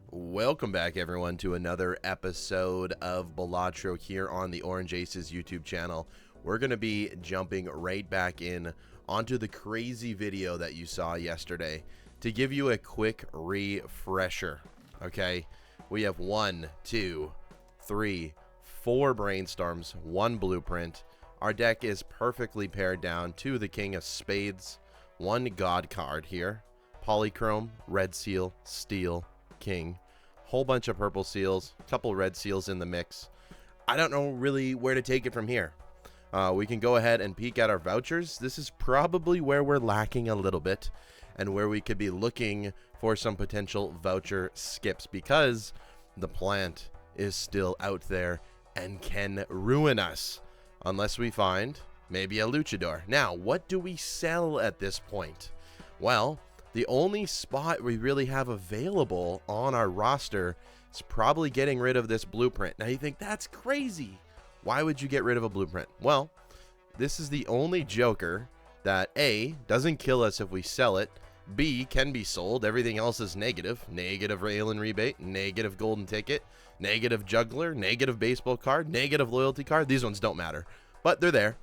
Welcome back, everyone, to another episode of Balatro here on the Orange Aces YouTube channel. We're going to be jumping right back in onto the crazy video that you saw yesterday to give you a quick refresher. Okay, we have 1, 2, 3, 4 brainstorms, 1 blueprint. Our deck is perfectly paired down to the King of Spades, 1 God card here, polychrome, red seal, steel, king, whole bunch of purple seals, couple red seals in the mix. I don't know really where to take it from here. We can go ahead and peek at our vouchers. This is probably where we're lacking a little bit and where we could be looking for some potential voucher skips, because the plant is still out there and can ruin us unless we find maybe a luchador. Now, what do we sell at this point? Well, the only spot we really have available on our roster is probably getting rid of this blueprint. Now you think that's crazy. Why would you get rid of a blueprint? Well, this is the only joker that A, doesn't kill us if we sell it, B, can be sold. Everything else is negative. Negative rail and rebate, negative golden ticket, negative juggler, negative baseball card, negative loyalty card. These ones don't matter, but they're there.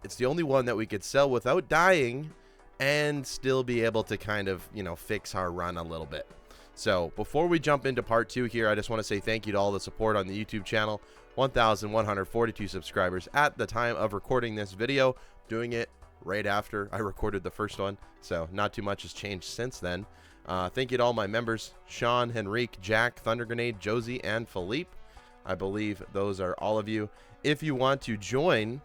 It's the only one that we could sell without dying and still be able to kind of, fix our run a little bit. So before we jump into part 2 here, I just want to say thank you to all the support on the YouTube channel. 1,142 subscribers at the time of recording this video. Doing it right after I recorded the first one, so not too much has changed since then. Thank you to all my members: Sean, Henrique, Jack, Thunder Grenade, Josie, and Philippe. I believe those are all of you. If you want to join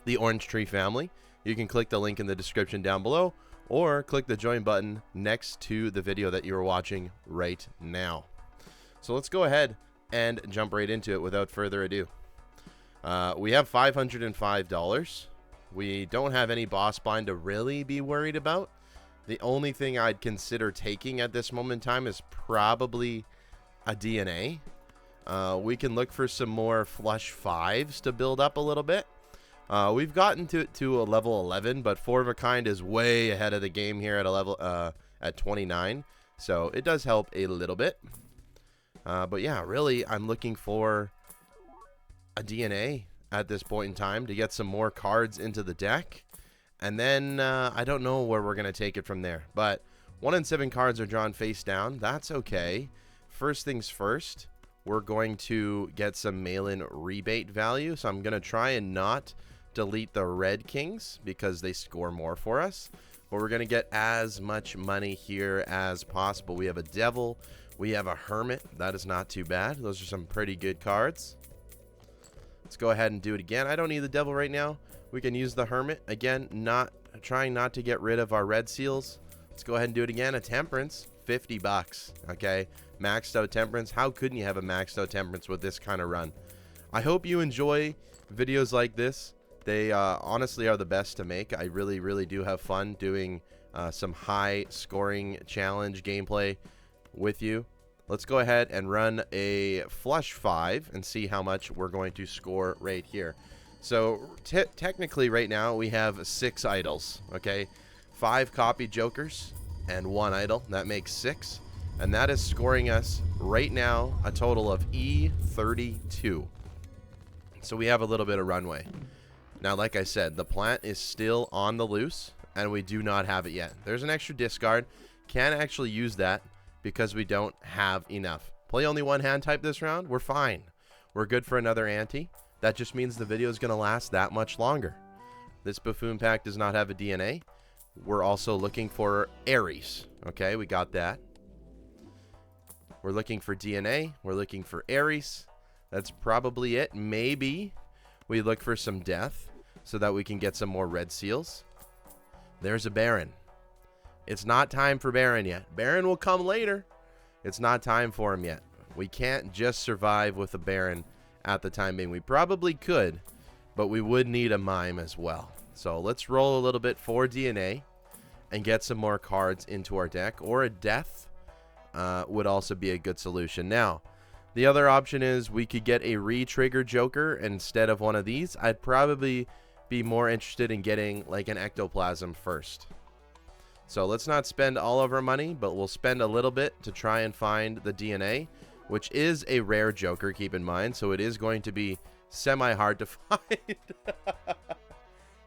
the Orange Tree family, you can click the link in the description down below, or click the join button next to the video that you're watching right now. So let's go ahead and jump right into it without further ado. We have $505. We don't have any boss bind to really be worried about. The only thing I'd consider taking at this moment in time is probably a DNA. We can look for some more flush 5s to build up a little bit. We've gotten to a level 11, but 4 of a kind is way ahead of the game here at a level at 29, so it does help a little bit. But yeah, really, I'm looking for a DNA at this point in time to get some more cards into the deck, and then I don't know where we're gonna take it from there. But 1 in 7 cards are drawn face down. That's okay. First things first, we're going to get some mail-in rebate value, so I'm gonna try and not delete the red kings because they score more for us, but we're going to get as much money here as possible. We have a devil, we have a hermit. That is not too bad. Those are some pretty good cards. Let's go ahead and do it again. I don't need the devil right now. We can use the hermit again, trying not to get rid of our red seals. Let's go ahead and do it again. A temperance, $50. Okay, maxed out temperance. How couldn't you have a maxed out temperance with this kind of run? I hope you enjoy videos like this. They honestly are the best to make. I really do have fun doing some high scoring challenge gameplay with you. Let's go ahead and run a flush 5 and see how much we're going to score right here. So technically right now we have 6 idols. Okay, 5 copy jokers and 1 idol. That makes 6, and that is scoring us right now a total of E32. So we have a little bit of runway. Now, like I said, the plant is still on the loose, and we do not have it yet. There's an extra discard. Can't actually use that because we don't have enough. Play only 1 hand type this round. We're fine. We're good for another ante. That just means the video is going to last that much longer. This buffoon pack does not have a DNA. We're also looking for Aries. Okay, we got that. We're looking for DNA. We're looking for Aries. That's probably it. Maybe we look for some death so that we can get some more red seals. There's a Baron. It's not time for Baron yet. Baron will come later. It's not time for him yet. We can't just survive with a Baron at the time being. We probably could, but we would need a mime as well. So let's roll a little bit for DNA and get some more cards into our deck, or a death would also be a good solution. Now, the other option is we could get a re-trigger joker instead of one of these. I'd probably be more interested in getting like an ectoplasm first. So let's not spend all of our money, but we'll spend a little bit to try and find the DNA, which is a rare Joker, keep in mind. So it is going to be semi-hard to find.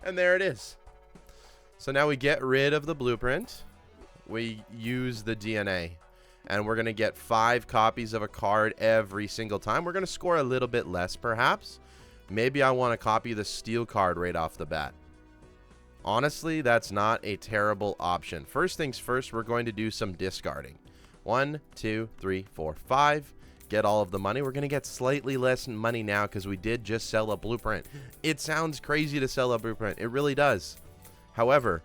And there it is. So now we get rid of the blueprint. We use the DNA. And we're going to get 5 copies of a card every single time. We're going to score a little bit less, perhaps. Maybe I want to copy the steel card right off the bat. Honestly, that's not a terrible option. First things first, we're going to do some discarding. 1, 2, 3, 4, 5. Get all of the money. We're going to get slightly less money now because we did just sell a blueprint. It sounds crazy to sell a blueprint. It really does. However,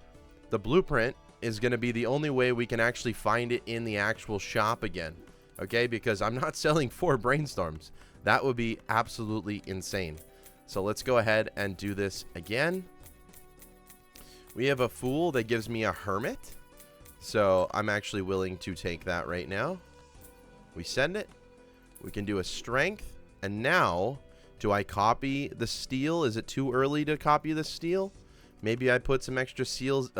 the blueprint is going to be the only way we can actually find it in the actual shop again. Okay, because I'm not selling 4 brainstorms. That would be absolutely insane. So let's go ahead and do this again. We have a fool that gives me a hermit. So I'm actually willing to take that right now. We send it. We can do a strength. And now, do I copy the steel? Is it too early to copy the steel? Maybe I put some extra steals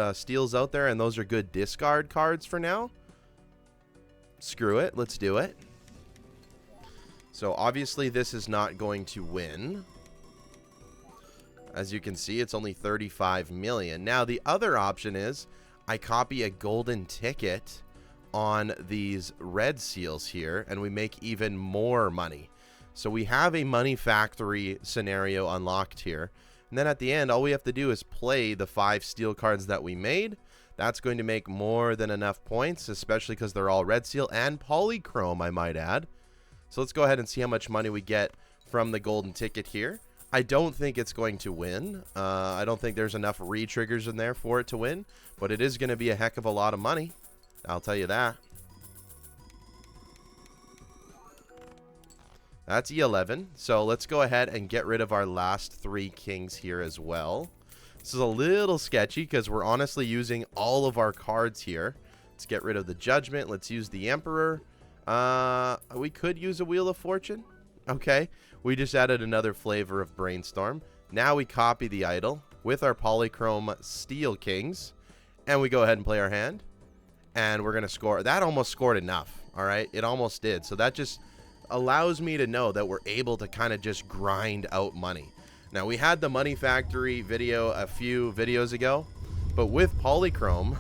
out there, and those are good discard cards for now. Screw it. Let's do it. So obviously this is not going to win. As you can see, it's only 35 million. Now, the other option is I copy a golden ticket on these red seals here, and we make even more money. So we have a money factory scenario unlocked here. And then at the end, all we have to do is play the 5 steel cards that we made. That's going to make more than enough points, especially because they're all red seal and polychrome, I might add. So let's go ahead and see how much money we get from the golden ticket here. I don't think it's going to win. I don't think there's enough re-triggers in there for it to win, but it is going to be a heck of a lot of money. I'll tell you that. That's E11. So let's go ahead and get rid of our last 3 kings here as well. This is a little sketchy because we're honestly using all of our cards here. Let's get rid of the judgment. Let's use the emperor. We could use a wheel of fortune. Okay. We just added another flavor of brainstorm. Now we copy the idol with our polychrome steel kings. And we go ahead and play our hand. And we're going to score. That almost scored enough. All right. It almost did. So that just allows me to know that we're able to kind of just grind out money. Now, we had the Money Factory video a few videos ago, but with polychrome,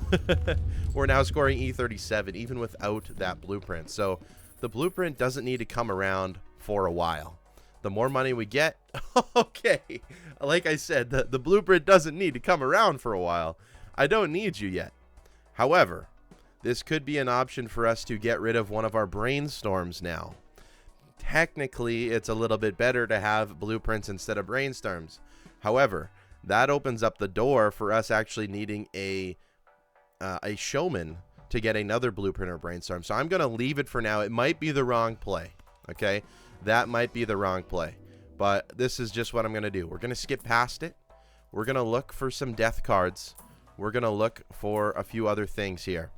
we're now scoring E37 even without that blueprint. So the blueprint doesn't need to come around for a while. The more money we get, okay, like I said, the blueprint doesn't need to come around for a while. I don't need you yet. However, this could be an option for us to get rid of one of our brainstorms now. Technically, it's a little bit better to have blueprints instead of brainstorms. However, that opens up the door for us actually needing a showman to get another blueprint or brainstorm. So I'm going to leave it for now. It might be the wrong play. Okay, that might be the wrong play. But this is just what I'm going to do. We're going to skip past it. We're going to look for some death cards. We're going to look for a few other things here.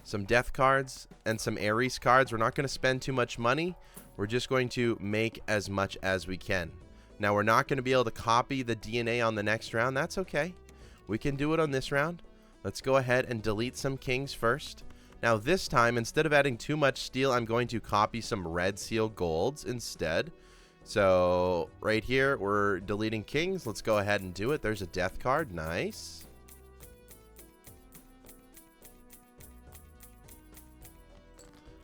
Some death cards and some Ares cards. We're not going to spend too much money. We're just going to make as much as we can. Now, we're not going to be able to copy the DNA on the next round. That's okay. We can do it on this round. Let's go ahead and delete some kings first. Now, this time, instead of adding too much steel, I'm going to copy some red seal golds instead. So, right here, we're deleting kings. Let's go ahead and do it. There's a death card. Nice.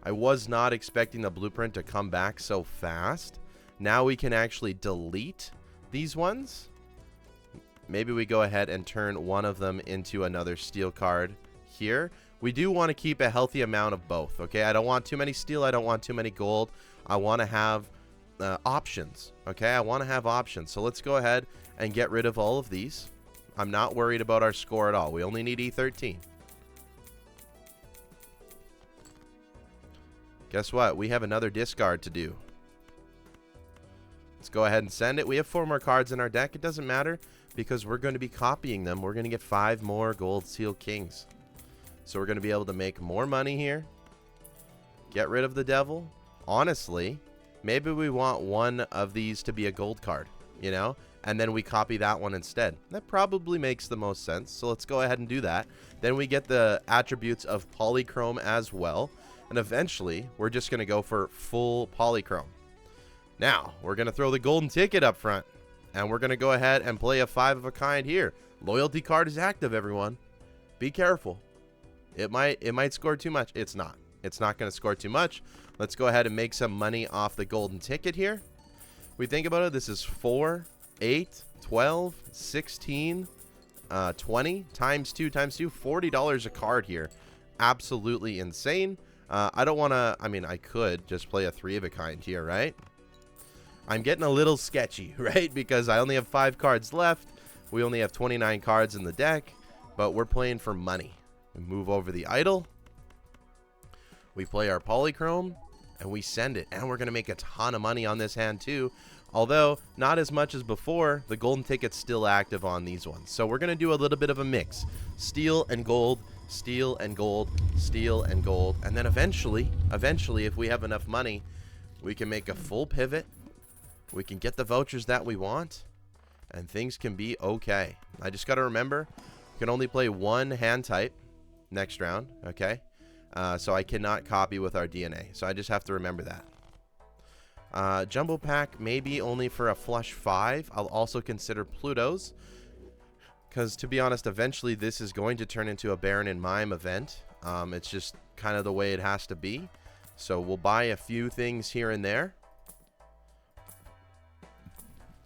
I was not expecting the blueprint to come back so fast. Now we can actually delete these ones. Maybe we go ahead and turn one of them into another steel card here. We do want to keep a healthy amount of both, okay? I don't want too many steel. I don't want too many gold. I want to have options, okay? I want to have options. So let's go ahead and get rid of all of these. I'm not worried about our score at all. We only need E13. Guess what? We have another discard to do. Let's go ahead and send it. We have 4 more cards in our deck. It doesn't matter because we're going to be copying them. We're going to get 5 more gold seal kings. So we're going to be able to make more money here. Get rid of the devil. Honestly, maybe we want one of these to be a gold card, you know? and then we copy that one instead. That probably makes the most sense, so let's go ahead and do that. Then we get the attributes of polychrome as well, and eventually we're just going to go for full polychrome. Now we're going to throw the golden ticket up front, and we're going to go ahead and play a 5 of a kind here. Loyalty card is active, everyone. Be careful. It might score too much. It's not going to score too much. Let's go ahead and make some money off the golden ticket here. We think about it, this is 4, 8, 12, 16, 20 times 2 times 2, $40 a card here. Absolutely insane. I don't want to, I mean, I could just play a 3 of a kind here, right? I'm getting a little sketchy, right? Because I only have 5 cards left. We only have 29 cards in the deck, but we're playing for money. We move over the idol. We play our polychrome, and we send it. And we're going to make a ton of money on this hand too. Although, not as much as before, the golden ticket's still active on these ones. So we're going to do a little bit of a mix. Steel and gold, steel and gold, steel and gold. And then eventually, if we have enough money, we can make a full pivot. We can get the vouchers that we want. And things can be okay. I just got to remember, you can only play one hand type next round, okay? So I cannot copy with our DNA. So I just have to remember that. Jumbo pack maybe only for a flush 5. I'll also consider Pluto's. Because to be honest, eventually this is going to turn into a Baron and Mime event. It's just kind of the way it has to be. So we'll buy a few things here and there.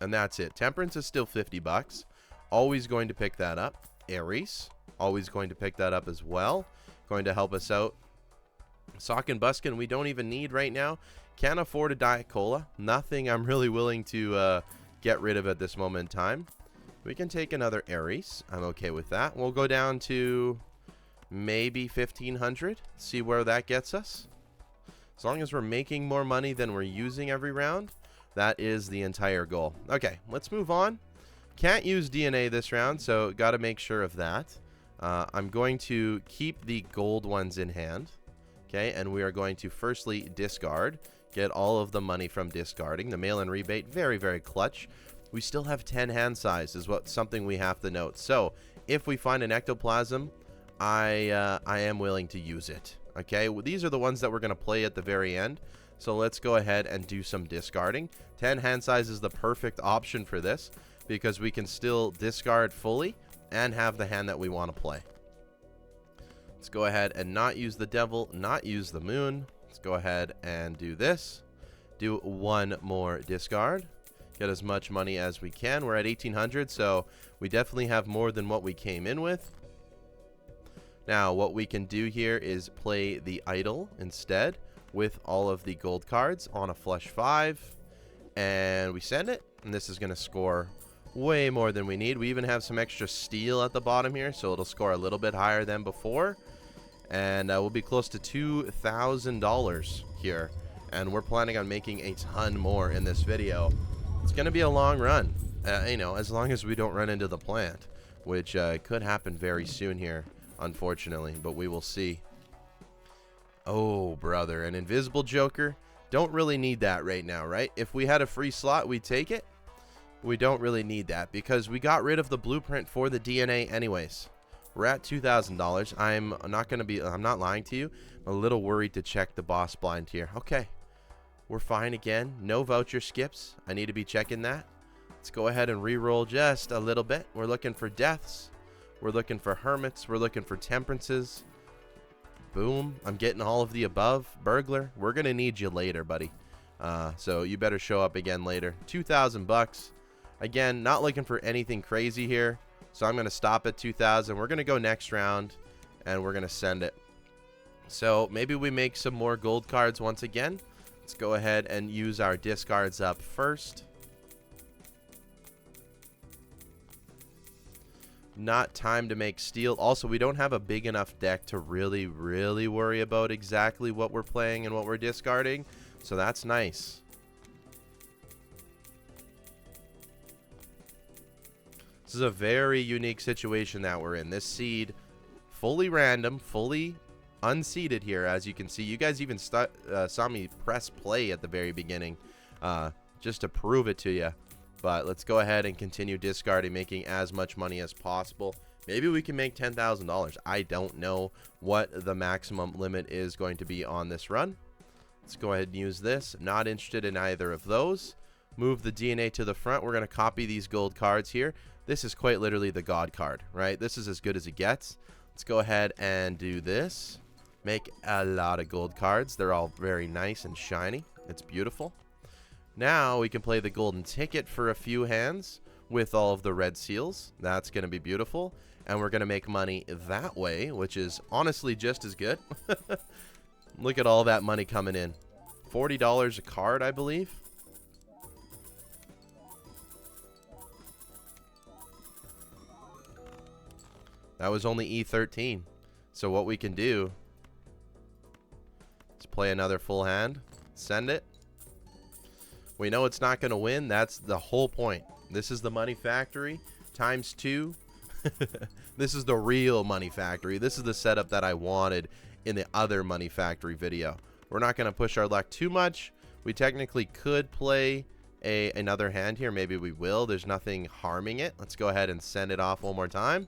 And that's it. Temperance is still 50 bucks. Always going to pick that up. Aries, always going to pick that up as well. Going to help us out. Sock and Buskin we don't even need right now. Can't afford a Diet Cola. Nothing I'm really willing to get rid of at this moment in time. We can take another Aries. I'm okay with that. We'll go down to maybe 1,500. See where that gets us. As long as we're making more money than we're using every round, that is the entire goal. Okay, let's move on. Can't use DNA this round, so got to make sure of that. I'm going to keep the gold ones in hand. Okay, and we are going to firstly discard. Get all of the money from discarding. The mail-in rebate, very, very clutch. We still have 10 hand size is something we have to note. So if we find an ectoplasm, I am willing to use it. Okay, well, these are the ones that we're going to play at the very end. So let's go ahead and do some discarding. 10 hand size is the perfect option for this because we can still discard fully and have the hand that we want to play. Let's go ahead and not use the devil, not use the moon. Let's go ahead and do this. Do one more discard. Get as much money as we can. We're at 1,800, so we definitely have more than what we came in with. Now, what we can do here is play the idol instead with all of the gold cards on a flush 5. And we send it, and this is going to score way more than we need. We even have some extra steel at the bottom here, so it'll score a little bit higher than before. And we'll be close to $2,000 here. And we're planning on making a ton more in this video. It's going to be a long run, you know, as long as we don't run into the plant, which could happen very soon here, unfortunately, but we will see. Oh, brother, an invisible joker. Don't really need that right now, right? If we had a free slot, we'd take it. We don't really need that because we got rid of the blueprint for the DNA anyways. We're at $2,000. I'm not lying to you. I'm a little worried to check the boss blind here. Okay. We're fine again. No voucher skips. I need to be checking that. Let's go ahead and re-roll just a little bit. We're looking for deaths. We're looking for hermits. We're looking for temperances. Boom. I'm getting all of the above. Burglar. We're going to need you later, buddy. So you better show up again later. 2,000 bucks. Again, not looking for anything crazy here. So I'm going to stop at 2,000. We're going to go next round and we're going to send it. So maybe we make some more gold cards once again. Let's go ahead and use our discards up first. Not time to make steel. Also, we don't have a big enough deck to really worry about exactly what we're playing and what we're discarding. So that's nice. This is a very unique situation that we're in. This seed, fully random, fully unseeded here, as you can see. You guys even saw me press play at the very beginning, just to prove it to you. But let's go ahead and continue discarding, making as much money as possible. Maybe we can make $10,000. I don't know what the maximum limit is going to be on this run. Let's go ahead and use this. Not interested in either of those. Move the DNA to the front. We're going to copy these gold cards here. This is quite literally the God card, right? This is as good as it gets. Let's go ahead and do this. Make a lot of gold cards. They're all very nice and shiny. It's beautiful. Now we can play the golden ticket for a few hands with all of the red seals. That's going to be beautiful. And we're going to make money that way, which is honestly just as good. Look at all that money coming in. $40 a card, I believe. That was only E13. So what we can do is play another full hand. Send it. We know it's not going to win. That's the whole point. This is the money factory times 2. This is the real money factory. This is the setup that I wanted in the other money factory video. We're not going to push our luck too much. We technically could play another hand here. Maybe we will. There's nothing harming it. Let's go ahead and send it off one more time.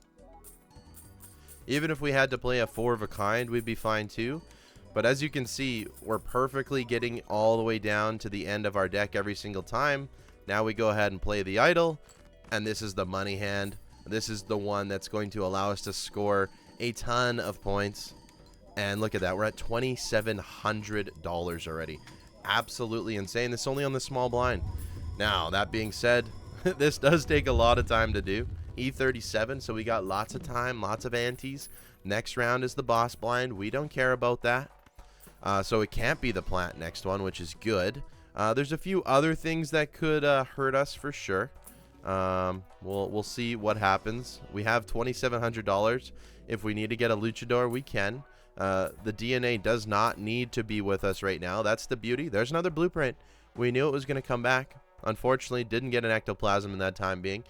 Even if we had to play a 4 of a kind, we'd be fine too. But as you can see, we're perfectly getting all the way down to the end of our deck every single time. Now we go ahead and play the idol, and this is the money hand. This is the one that's going to allow us to score a ton of points. And look at that, we're at $2,700 already. Absolutely insane. This is only on the small blind. Now, that being said, this does take a lot of time to do. E37, so we got lots of time, lots of antes. Next round is the boss blind. We don't care about that. So it can't be the plant next one, which is good. There's a few other things that could hurt us for sure. We'll see what happens. We have $2,700. If we need to get a luchador, we can. The DNA does not need to be with us right now. That's the beauty. There's another blueprint. We knew it was going to come back. Unfortunately, didn't get an ectoplasm in that time being.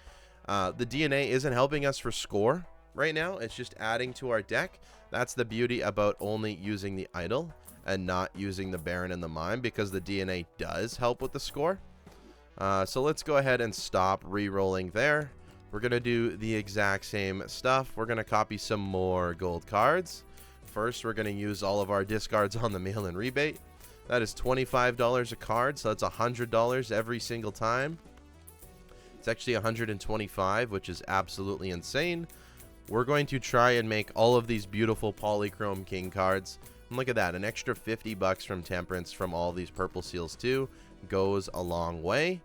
The DNA isn't helping us for score right now. It's just adding to our deck. That's the beauty about only using the idol and not using the Baron and the Mime, because the DNA does help with the score. So let's go ahead and stop re-rolling there. We're going to do the exact same stuff. We're going to copy some more gold cards. First, we're going to use all of our discards on the mail-in rebate. That is $25 a card, so that's $100 every single time. It's actually $125, which is absolutely insane. We're going to try and make all of these beautiful polychrome king cards. And look at that, an extra $50 from Temperance from all these purple seals too goes a long way.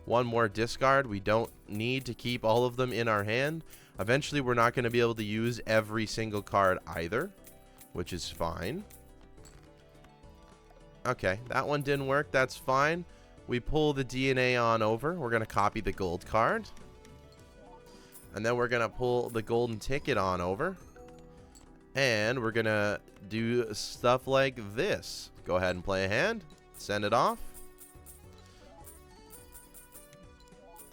One more discard. We don't need to keep all of them in our hand. Eventually, we're not going to be able to use every single card either, which is fine. Okay, that one didn't work. That's fine. We pull the DNA on over. We're going to copy the gold card. And then we're going to pull the golden ticket on over. And we're going to do stuff like this. Go ahead and play a hand. Send it off.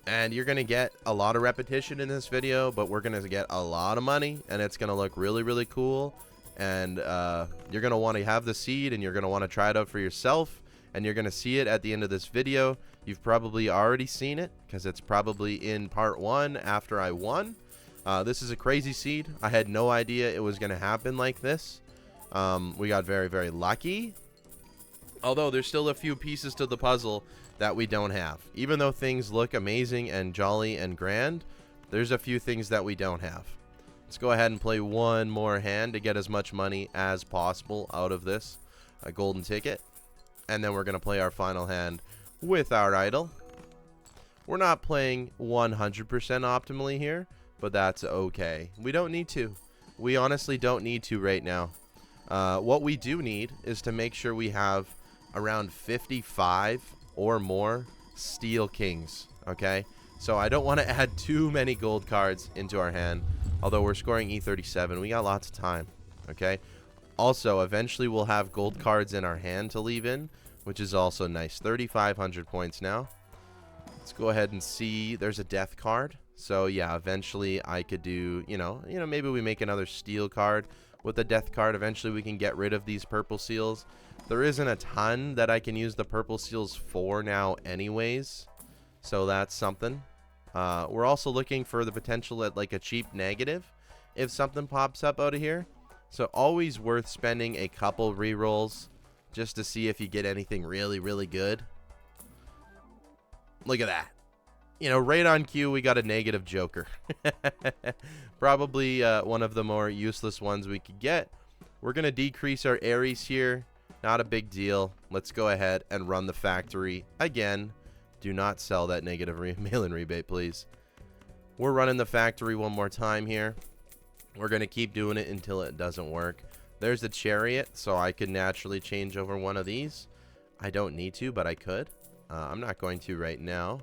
And you're going to get a lot of repetition in this video, but we're going to get a lot of money. And it's going to look really, really cool. And you're going to want to have the seed, and you're going to want to try it out for yourself. And you're going to see it at the end of this video. You've probably already seen it because it's probably in part 1 after I won. This is a crazy seed. I had no idea it was going to happen like this. We got very, very lucky. Although there's still a few pieces to the puzzle that we don't have. Even though things look amazing and jolly and grand, there's a few things that we don't have. Let's go ahead and play one more hand to get as much money as possible out of this golden ticket. And then we're going to play our final hand with our idol. We're not playing 100% optimally here, but that's okay. We don't need to. We honestly don't need to right now. What we do need is to make sure we have around 55 or more steel kings, okay? So I don't want to add too many gold cards into our hand, although we're scoring E37. We got lots of time, okay? Also, eventually we'll have gold cards in our hand to leave in, which is also nice. 3,500 points now. Let's go ahead and see. There's a death card. So yeah, eventually I could do, you know, maybe we make another steel card with the death card. Eventually we can get rid of these purple seals. There isn't a ton that I can use the purple seals for now anyways. So that's something. We're also looking for the potential at like a cheap negative if something pops up out of here. So always worth spending a couple rerolls just to see if you get anything really, really good. Look at that. You know, right on cue, we got a negative joker. Probably one of the more useless ones we could get. We're going to decrease our Aries here. Not a big deal. Let's go ahead and run the factory again. Do not sell that negative mail-in rebate, please. We're running the factory one more time here. We're going to keep doing it until it doesn't work. There's the chariot, so I could naturally change over one of these. I don't need to, but I could. I'm not going to right now.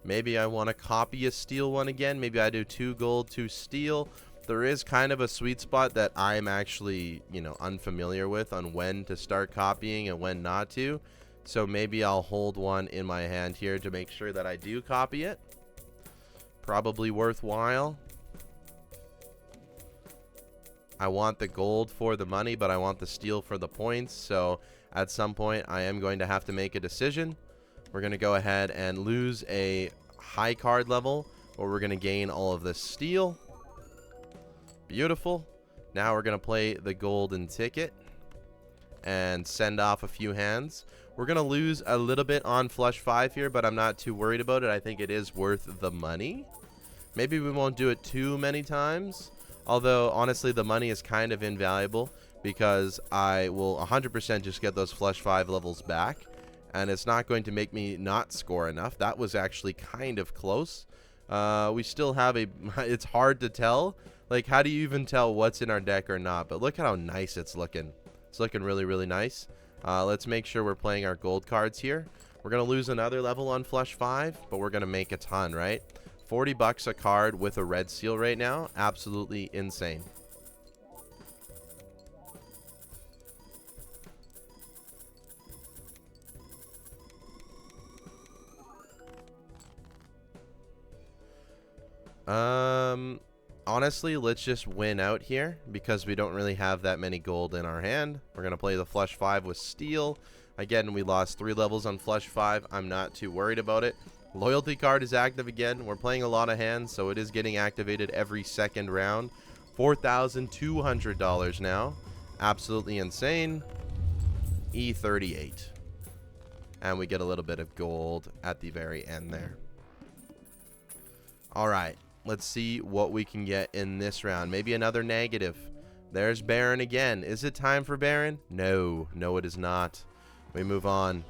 Maybe I want to copy a steel one again. Maybe I do 2 gold, 2 steel. There is kind of a sweet spot that I'm actually, you know, unfamiliar with on when to start copying and when not to. So maybe I'll hold one in my hand here to make sure that I do copy it. Probably worthwhile. I want the gold for the money, but I want the steel for the points. So at some point, I am going to have to make a decision. We're going to go ahead and lose a high card level, or we're going to gain all of this steel. Beautiful. Now we're going to play the golden ticket and send off a few hands. We're going to lose a little bit on flush 5 here, but I'm not too worried about it. I think it is worth the money. Maybe we won't do it too many times, although honestly the money is kind of invaluable because I will 100% just get those flush 5 levels back. And it's not going to make me not score enough. That was actually kind of close. We still have a... It's hard to tell. Like, how do you even tell what's in our deck or not? But look at how nice it's looking. It's looking really, really nice. Let's make sure we're playing our gold cards here. We're going to lose another level on flush 5, but we're going to make a ton, right? 40 bucks a card with a red seal right now. Absolutely insane. Honestly, let's just win out here because we don't really have that many gold in our hand. We're going to play the flush 5 with steel. Again, we lost 3 levels on flush 5. I'm not too worried about it. Loyalty card is active again. We're playing a lot of hands, so it is getting activated every second round. $4,200 now. Absolutely insane. E38. And we get a little bit of gold at the very end there. All right. Let's see what we can get in this round. Maybe another negative. There's Baron again. Is it time for Baron? No. No, it is not. We move on.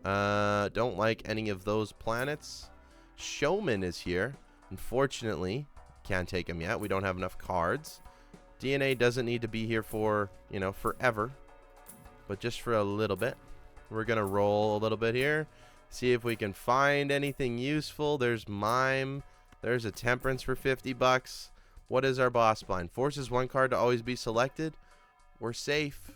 Don't like any of those planets. Showman is here. Unfortunately, can't take him yet. We don't have enough cards. DNA doesn't need to be here for, you know, forever. But just for a little bit. We're going to roll a little bit here. See if we can find anything useful. There's Mime. There's a Temperance for 50 bucks. What is our boss blind? Forces one card to always be selected. We're safe.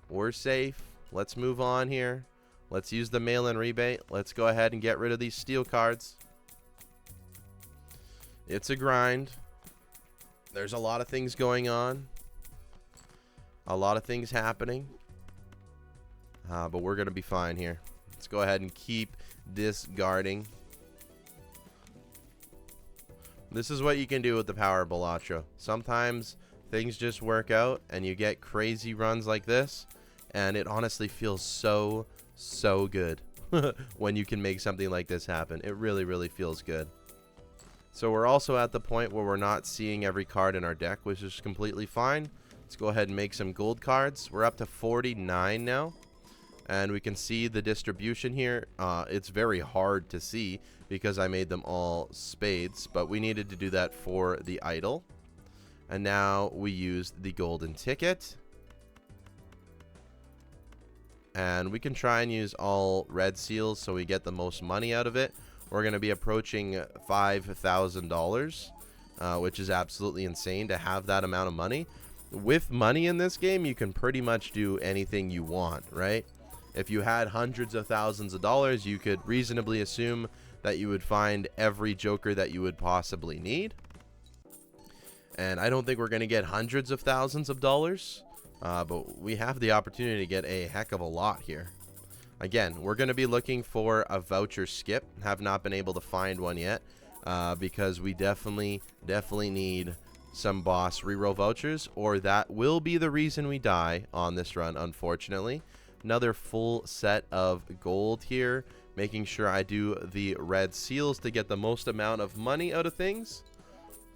We're safe. Let's move on here. Let's use the mail-in rebate. Let's go ahead and get rid of these steel cards. It's a grind. There's a lot of things going on. A lot of things happening. But we're going to be fine here. Let's go ahead and keep discarding. This is what you can do with the power of Balatro. Sometimes things just work out and you get crazy runs like this. And it honestly feels so good when you can make something like this happen. It really, really feels good. So we're also at the point where we're not seeing every card in our deck, which is completely fine. Let's go ahead and make some gold cards. We're up to 49 now. And we can see the distribution here. It's very hard to see because I made them all spades, but we needed to do that for the idol. And now we use the golden ticket. And we can try and use all red seals so we get the most money out of it. We're going to be approaching $5,000, which is absolutely insane to have that amount of money. With money in this game, you can pretty much do anything you want, right? If you had hundreds of thousands of dollars, you could reasonably assume that you would find every joker that you would possibly need. And I don't think we're going to get hundreds of thousands of dollars, but we have the opportunity to get a heck of a lot here. Again, we're going to be looking for a voucher skip. Have not been able to find one yet because we definitely need some boss reroll vouchers, or that will be the reason we die on this run, unfortunately. Another full set of gold here, making sure I do the red seals to get the most amount of money out of things.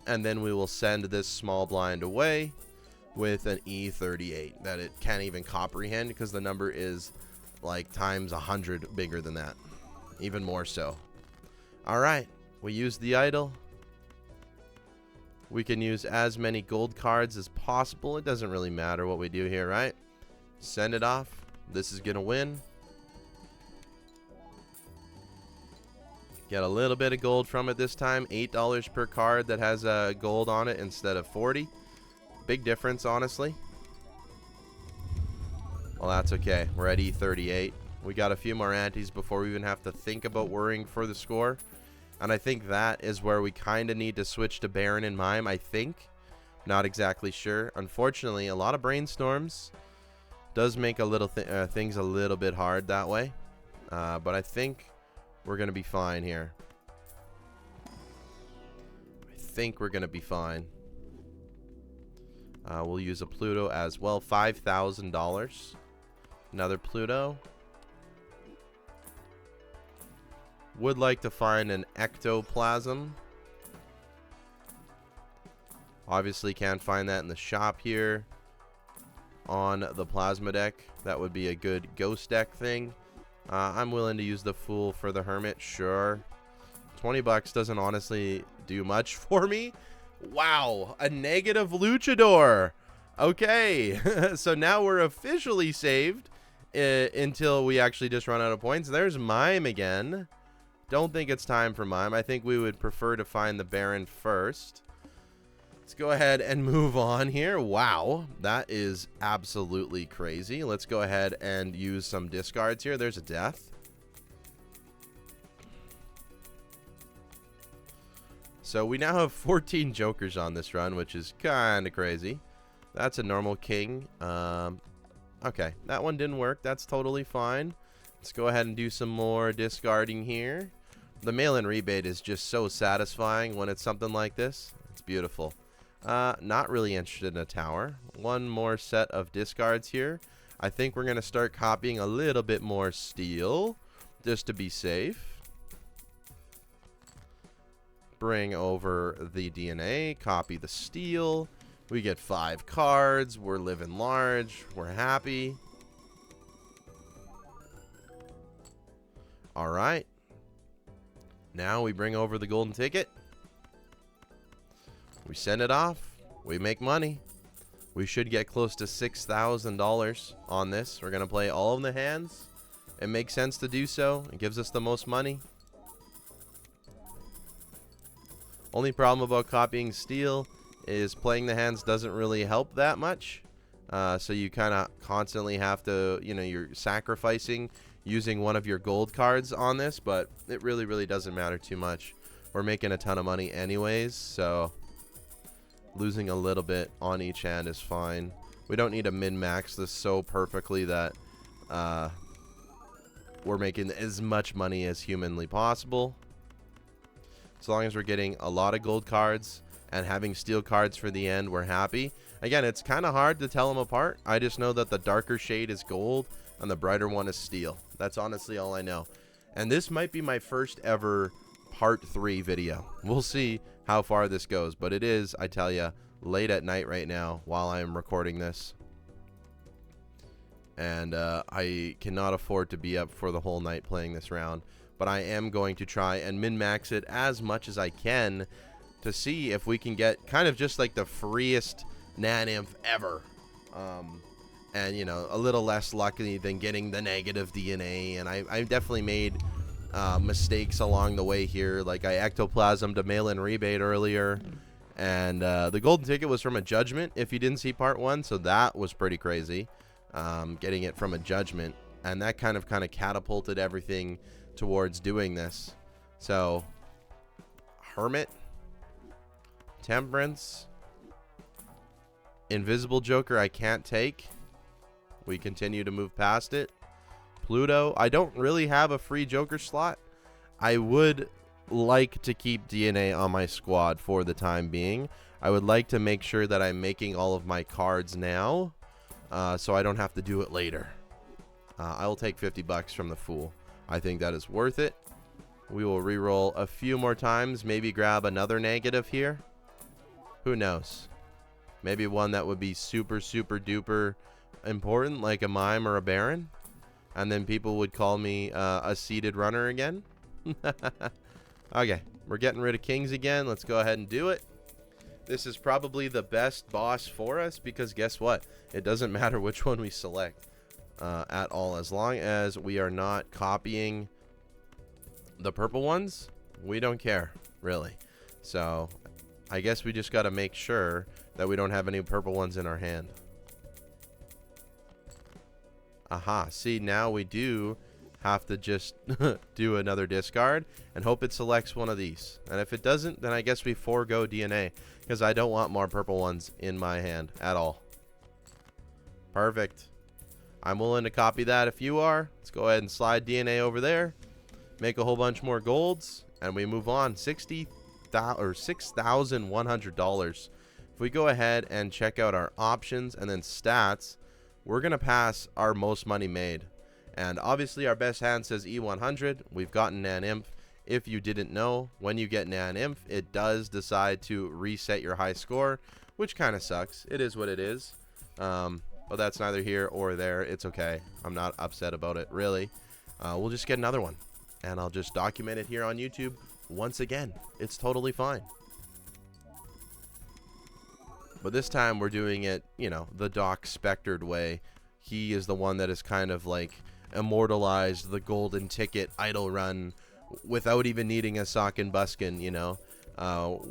And then we will send this small blind away with an E38 that it can't even comprehend because the number is like times 100 bigger than that, even more so. All right, we use the idol. We can use as many gold cards as possible. It doesn't really matter what we do here, right? Send it off. This is gonna win. Get a little bit of gold from it this time. $8 per card that has gold on it instead of 40. Big difference, honestly. Well, that's okay. We're at E38. We got a few more antes before we even have to think about worrying for the score. And I think that is where we kind of need to switch to Baron and Mime, I think. Not exactly sure. Unfortunately, a lot of brainstorms does make a little things a little bit hard that way. But I think we're going to be fine here. I think we're going to be fine. We'll use a Pluto as well. $5,000. Another Pluto. Would like to find an ectoplasm. Obviously can't find that in the shop here. On the plasma deck, that would be a good ghost deck thing. I'm willing to use the Fool for the Hermit, sure. 20 bucks doesn't honestly do much for me. Wow, a negative luchador. Okay, so now we're officially saved until we actually just run out of points. There's Mime again. Don't think it's time for Mime. I think we would prefer to find the Baron first. Let's go ahead and move on here. Wow, that is absolutely crazy. Let's go ahead and use some discards here. There's a death. So we now have 14 jokers on this run, which is kind of crazy. That's a normal king. Okay, that one didn't work. That's totally fine. Let's go ahead and do some more discarding here. The mail-in rebate is just so satisfying when it's something like this. It's beautiful. Not really interested in a tower. One more set of discards here. I think we're going to start copying a little bit more steel just to be safe. Bring over the DNA, copy the steel. We get 5 cards. We're living large. We're happy. All right. Now we bring over the golden ticket. We send it off. We make money. We should get close to $6,000 on this. We're going to play all of the hands. It makes sense to do so. It gives us the most money. Only problem about copying steel is playing the hands doesn't really help that much. So you kind of constantly have to, you're sacrificing using one of your gold cards on this, but it really doesn't matter too much. We're making a ton of money anyways, so losing a little bit on each hand is fine. We don't need to min-max this so perfectly that we're making as much money as humanly possible. As long as we're getting a lot of gold cards and having steel cards for the end, we're happy. Again, it's kind of hard to tell them apart. I just know that the darker shade is gold and the brighter one is steel. That's honestly all I know. And this might be my first ever part 3 video. We'll see how far this goes, but it is, I tell you, late at night right now while I am recording this. And I cannot afford to be up for the whole night playing this round. But I am going to try and min-max it as much as I can to see if we can get kind of just like the freest Nanymph ever. And, a little less lucky than getting the negative DNA. And I definitely made mistakes along the way here. Like I ectoplasmed a mail-in rebate earlier. And the golden ticket was from a judgment if you didn't see part 1. So that was pretty crazy. Getting it from a judgment. And that kind of catapulted everything towards doing this. So Hermit, Temperance, Invisible Joker I can't take. We continue to move past it. Pluto. I don't really have a free Joker slot. I would like to keep DNA on my squad for the time being. I would like to make sure that I'm making all of my cards now, so I don't have to do it later. I will take 50 bucks from the Fool. I think that is worth it. We will re-roll a few more times. Maybe grab another negative here. Who knows? Maybe one that would be super, super duper important, like a Mime or a Baron. And then people would call me a seeded runner again. Okay, we're getting rid of kings again. Let's go ahead and do it. This is probably the best boss for us because guess what? It doesn't matter which one we select at all. As long as we are not copying the purple ones, we don't care, really. So I guess we just got to make sure that we don't have any purple ones in our hand. Aha, see, now we do have to just do another discard and hope it selects one of these. And if it doesn't, then I guess we forego DNA because I don't want more purple ones in my hand at all. Perfect. I'm willing to copy that if you are. Let's go ahead and slide DNA over there. Make a whole bunch more golds and we move on. $6,100. If we go ahead and check out our options and then stats, we're going to pass our most money made. And obviously our best hand says E100. We've gotten Nan Imp. If you didn't know, when you get Nan Imp, it does decide to reset your high score, which kind of sucks. It is what it is. But that's neither here or there. It's okay. I'm not upset about it, really. We'll just get another one. And I'll just document it here on YouTube once again. It's totally fine. But this time we're doing it, you know, the Doc Spectred way. He is the one that is kind of like immortalized the golden ticket idol run without even needing a sock and buskin, you know.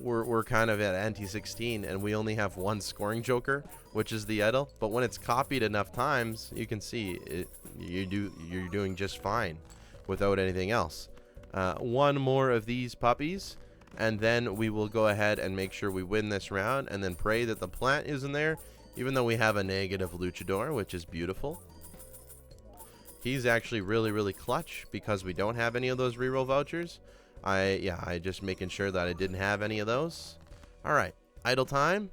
We're kind of at anti-16 and we only have one scoring joker, which is the idol. But when it's copied enough times, you can see it, you're doing just fine without anything else. One more of these puppies and then we will go ahead and make sure we win this round and then pray that the plant isn't there, even though we have a negative luchador, which is beautiful. He's actually really, really clutch because we don't have any of those reroll vouchers. I just making sure that I didn't have any of those. All right, idle time.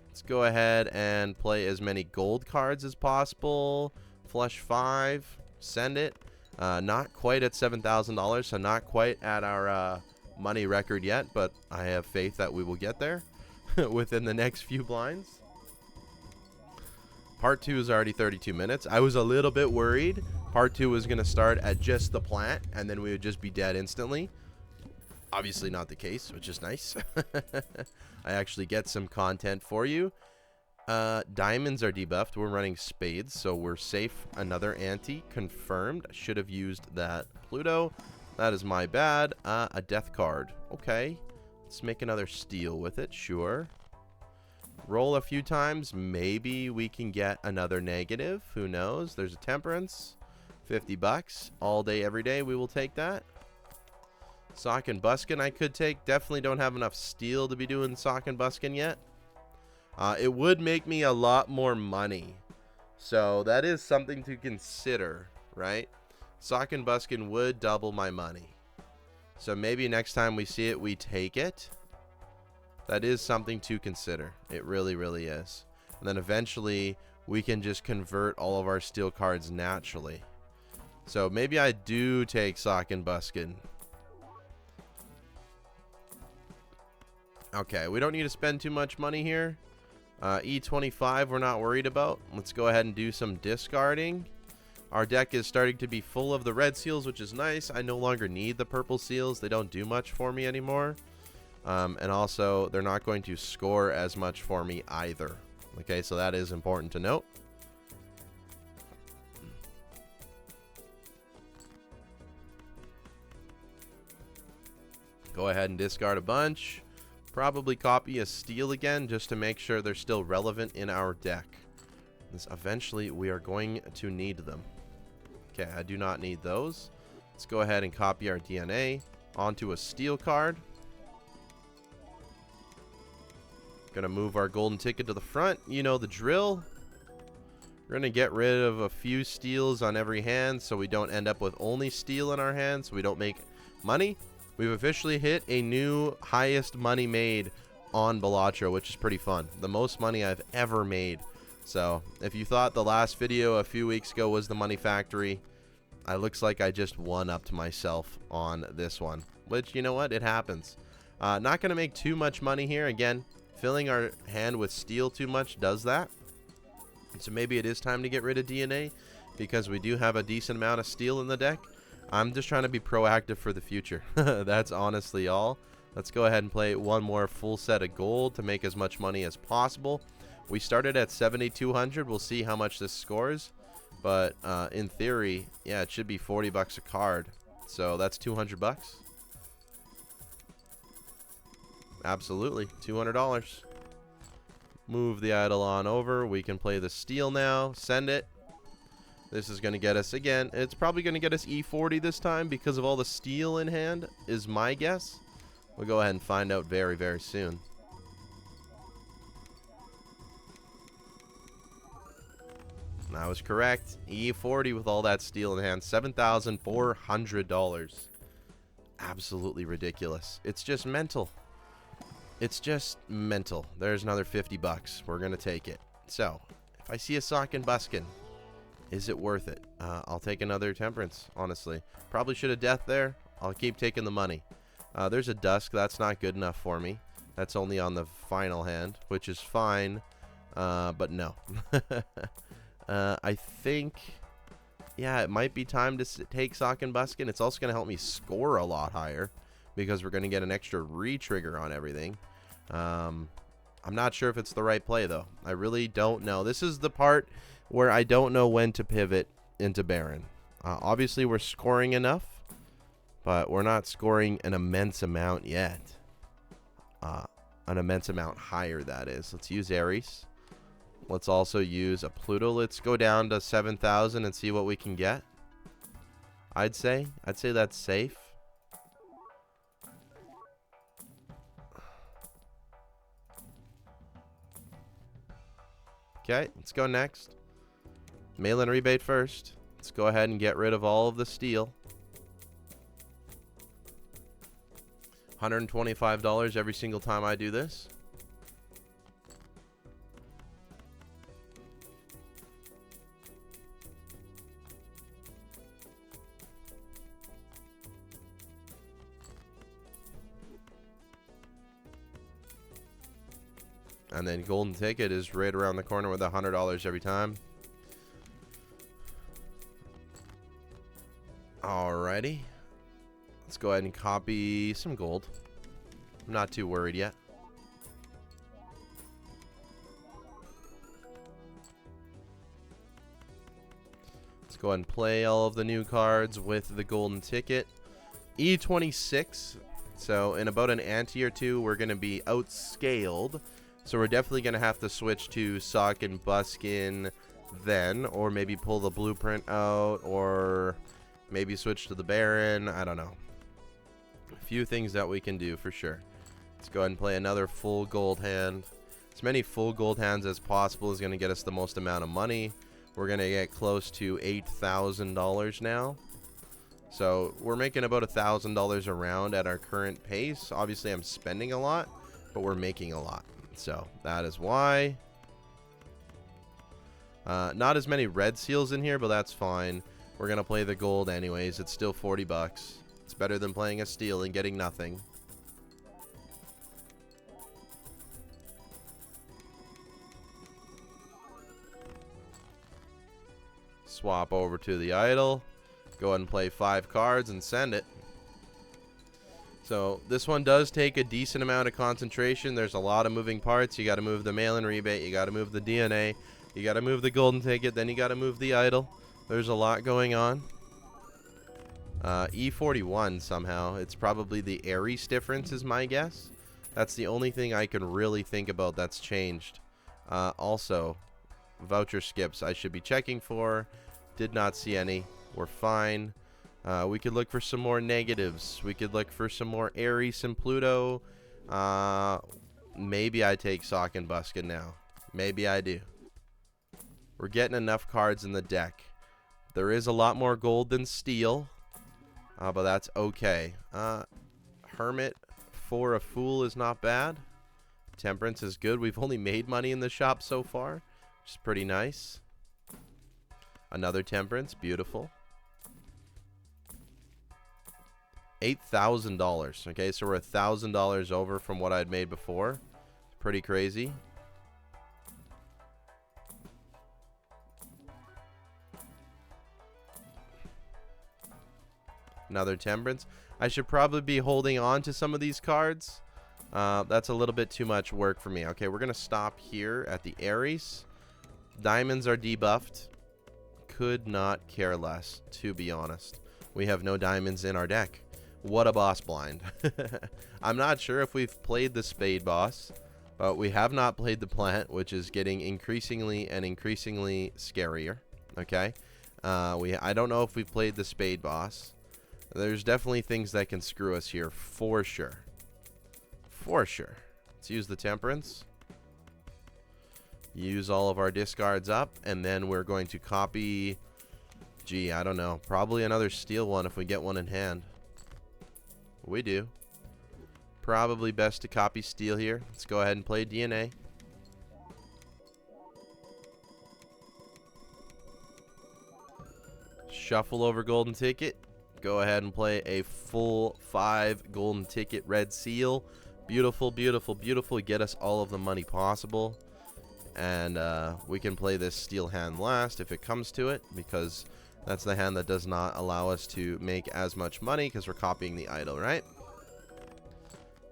Let's go ahead and play as many gold cards as possible. Flush 5, send it. Not quite at $7,000, so not quite at our money record yet, but I have faith that we will get there within the next few blinds. Part 2 is already 32 minutes. I was a little bit worried Part 2 was going to start at just the plant, and then we would just be dead instantly. Obviously not the case, which is nice. I actually get some content for you. Diamonds are debuffed. We're running spades, so we're safe. Another ante confirmed. I should have used that Pluto. That is my bad. A death card. Okay. Let's make another steal with it. Sure. Roll a few times. Maybe we can get another negative. Who knows? There's a temperance. 50 bucks. All day, every day. We will take that. Sock and Buskin I could take. Definitely don't have enough steel to be doing Sock and Buskin yet. It would make me a lot more money. So that is something to consider, right? Sock and Buskin would double my money. So maybe next time we see it, we take it. That is something to consider. It really, really is. And then eventually we can just convert all of our steel cards naturally. So maybe I do take Sock and Buskin. Okay, we don't need to spend too much money here. E25 we're not worried about. Let's go ahead and do some discarding. Our deck is starting to be full of the red seals, which is nice. I no longer need the purple seals. They don't do much for me anymore. And also, they're not going to score as much for me either. Okay, so that is important to note. Go ahead and discard a bunch. Probably copy a steal again just to make sure they're still relevant in our deck. Eventually, we are going to need them. Okay, I do not need those. Let's go ahead and copy our DNA onto a steel card. Gonna move our golden ticket to the front. You know the drill. We're going to get rid of a few steals on every hand so we don't end up with only steel in our hands, so we don't make money. We've officially hit a new highest money made on Balatro, which is pretty fun. The most money I've ever made. So if you thought the last video a few weeks ago was the money factory, it looks like I just one-upped myself on this one. Which, you know what? It happens. Not going to make too much money here. Again, filling our hand with steel too much does that. So maybe it is time to get rid of DNA because we do have a decent amount of steel in the deck. I'm just trying to be proactive for the future. That's honestly all. Let's go ahead and play one more full set of gold to make as much money as possible. We started at 7,200. We'll see how much this scores. But in theory, yeah, it should be 40 bucks a card. So that's 200 bucks. Absolutely, $200. Move the idol on over. We can play the steel now. Send it. This is going to get us, again, it's probably going to get us E40 this time because of all the steel in hand, is my guess. We'll go ahead and find out very, very soon. I was correct. E40 with all that steel in hand. $7,400. Absolutely ridiculous. It's just mental. It's just mental. There's another 50 bucks. We're going to take it. So, if I see a sock and buskin, is it worth it? I'll take another temperance, honestly. Probably should have death there. I'll keep taking the money. There's a dusk. That's not good enough for me. That's only on the final hand, which is fine. But no. I think, yeah, it might be time to take sock and buskin. It's also going to help me score a lot higher because we're going to get an extra re-trigger on everything. I'm not sure if it's the right play, though. I really don't know. This is the part where I don't know when to pivot into Baron. Obviously, we're scoring enough, but we're not scoring an immense amount yet. An immense amount higher, that is. Let's use Ares. Let's also use a Pluto. Let's go down to 7,000 and see what we can get. I'd say that's safe. Okay, let's go next. Mail-in rebate first. Let's go ahead and get rid of all of the steel. $125 every single time I do this. And then golden ticket is right around the corner with $100 every time. Alrighty. Let's go ahead and copy some gold. I'm not too worried yet. Let's go ahead and play all of the new cards with the golden ticket. E26. So in about an ante or two, we're going to be outscaled. So we're definitely going to have to switch to sock and buskin then, or maybe pull the blueprint out, or maybe switch to the Baron. I don't know. A few things that we can do for sure. Let's go ahead and play another full gold hand. As many full gold hands as possible is going to get us the most amount of money. We're going to get close to $8,000 now. So we're making about $1,000 a round at our current pace. Obviously, I'm spending a lot, but we're making a lot. So that is why. Not as many red seals in here, but that's fine. We're going to play the gold anyways. It's still 40 bucks. It's better than playing a steel and getting nothing. Swap over to the idol. Go ahead and play 5 cards and send it. So this one does take a decent amount of concentration. There's a lot of moving parts. You got to move the mail-in rebate. You got to move the DNA. You got to move the golden ticket. Then you got to move the idol. There's a lot going on. E41 somehow. It's probably the Ares difference is my guess. That's the only thing I can really think about that's changed. Also, voucher skips I should be checking for. Did not see any. We're fine. We could look for some more negatives. We could look for some more Ares and Pluto. Maybe I take sock and buskin now. Maybe I do. We're getting enough cards in the deck. There is a lot more gold than steel, but that's okay. Hermit for a fool is not bad. Temperance is good. We've only made money in the shop so far, which is pretty nice. Another temperance, beautiful. $8,000. Okay, so we're $1,000 over from what I'd made before. Pretty crazy. Another temperance. I should probably be holding on to some of these cards. That's a little bit too much work for me. Okay, we're going to stop here at the Aries. Diamonds are debuffed. Could not care less, to be honest. We have no diamonds in our deck. What a boss blind. I'm not sure if we've played the spade boss, but we have not played the plant, which is getting increasingly and increasingly scarier. Okay, I don't know if we've played the spade boss. There's definitely things that can screw us here, for sure. For sure. Let's use the temperance. Use all of our discards up, and then we're going to copy, gee, I don't know, probably another steel one if we get one in hand. We do. Probably best to copy steel here. Let's go ahead and play DNA. Shuffle over golden ticket. Go ahead and play a full 5 golden ticket red seal. Beautiful, beautiful, beautiful. Get us all of the money possible. And we can play this steel hand last if it comes to it, because that's the hand that does not allow us to make as much money because we're copying the idol, right?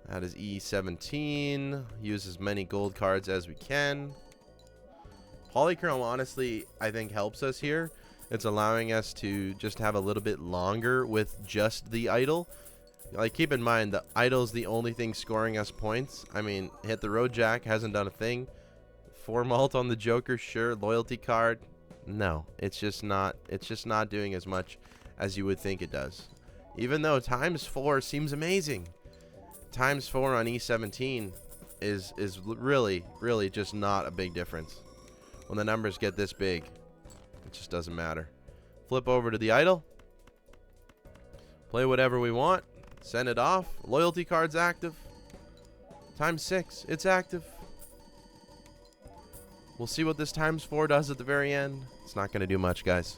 That is E17. Use as many gold cards as we can. Polychrome, honestly, I think helps us here. It's allowing us to just have a little bit longer with just the idol. Like, keep in mind, the idol's the only thing scoring us points. I mean, hit the road jack, hasn't done a thing. 4 malt on the Joker, sure. Loyalty card, no. It's just not doing as much as you would think it does. Even though ×4 seems amazing. ×4 on E17 is really, really just not a big difference. When the numbers get this big, it just doesn't matter. Flip over to the idol. Play whatever we want. Send it off. Loyalty card's active. ×6, it's active. We'll see what this ×4 does at the very end. It's not going to do much, guys.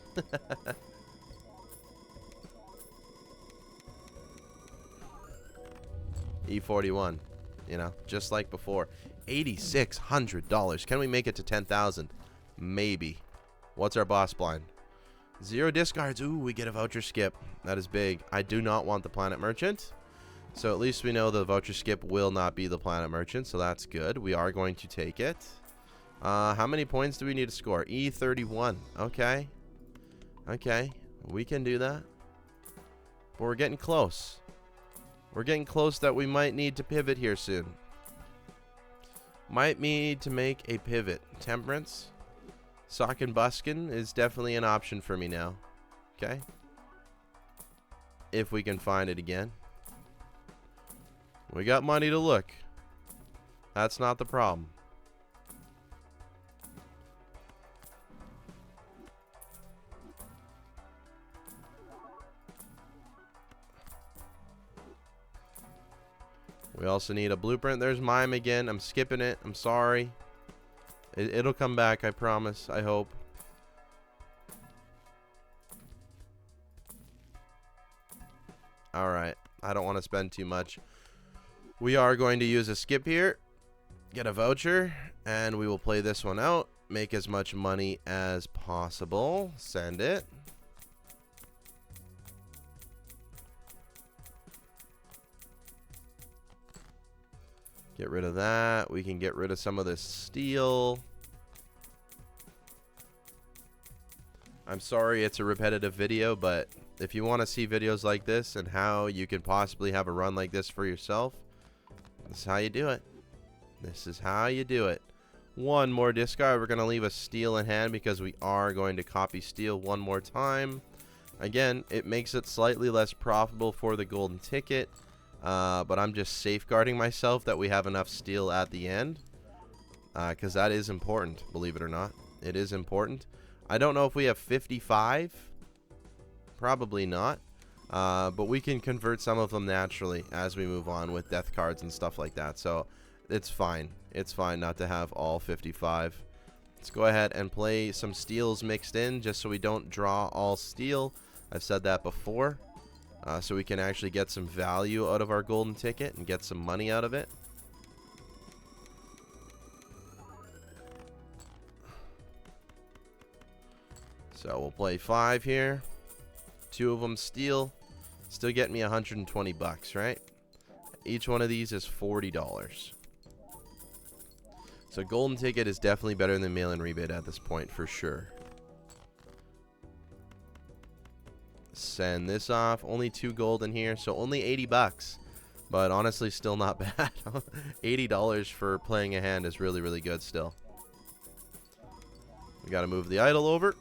E41, you know, just like before. $8,600. Can we make it to 10,000? Maybe. What's our boss blind? 0 discards. Ooh, we get a voucher skip. That is big. I do not want the planet merchant. So at least we know the voucher skip will not be the planet merchant. So that's good. We are going to take it. How many points do we need to score? E31. Okay. Okay. We can do that. But we're getting close. We're getting close that we might need to pivot here soon. Might need to make a pivot. Temperance. Sock and Buskin is definitely an option for me now. Okay. If we can find it again. We got money to look. That's not the problem. We also need a blueprint. There's Mime again. I'm skipping it. I'm sorry. It'll come back, I promise. I hope. Alright. I don't want to spend too much. We are going to use a skip here. Get a voucher. And we will play this one out. Make as much money as possible. Send it. Get rid of that. We can get rid of some of this steel. I'm sorry it's a repetitive video, but if you want to see videos like this and how you can possibly have a run like this for yourself, this is how you do it. This is how you do it. One more discard. We're going to leave a steel in hand because we are going to copy steel one more time. Again, it makes it slightly less profitable for the golden ticket. But I'm just safeguarding myself that we have enough steel at the end. Because that is important, believe it or not. It is important. I don't know if we have 55. Probably not. But we can convert some of them naturally as we move on with death cards and stuff like that. So it's fine. It's fine not to have all 55. Let's go ahead and play some steals mixed in just so we don't draw all steel. I've said that before. So we can actually get some value out of our golden ticket and get some money out of it. So we'll play 5 here. 2 of them steel. Still getting me 120 bucks, right? Each one of these is $40. So golden ticket is definitely better than mail-in rebate at this point for sure. Send this off. Only 2 gold in here, so only 80 bucks. But honestly, still not bad. $80 for playing a hand is really, really good still. We got to move the idol over.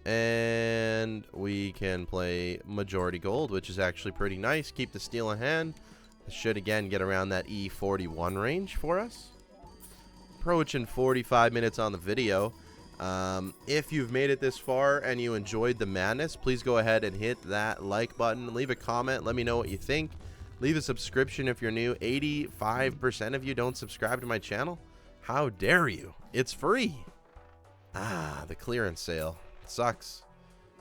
And we can play majority gold, which is actually pretty nice. Keep the steel in hand. This should again get around that E41 range for us. Approaching 45 minutes on the video. If you've made it this far and you enjoyed the madness, please go ahead and hit that like button. Leave a comment. Let me know what you think. Leave a subscription if you're new. 85% of you don't subscribe to my channel. How dare you? It's free. Ah, the clearance sale. Sucks.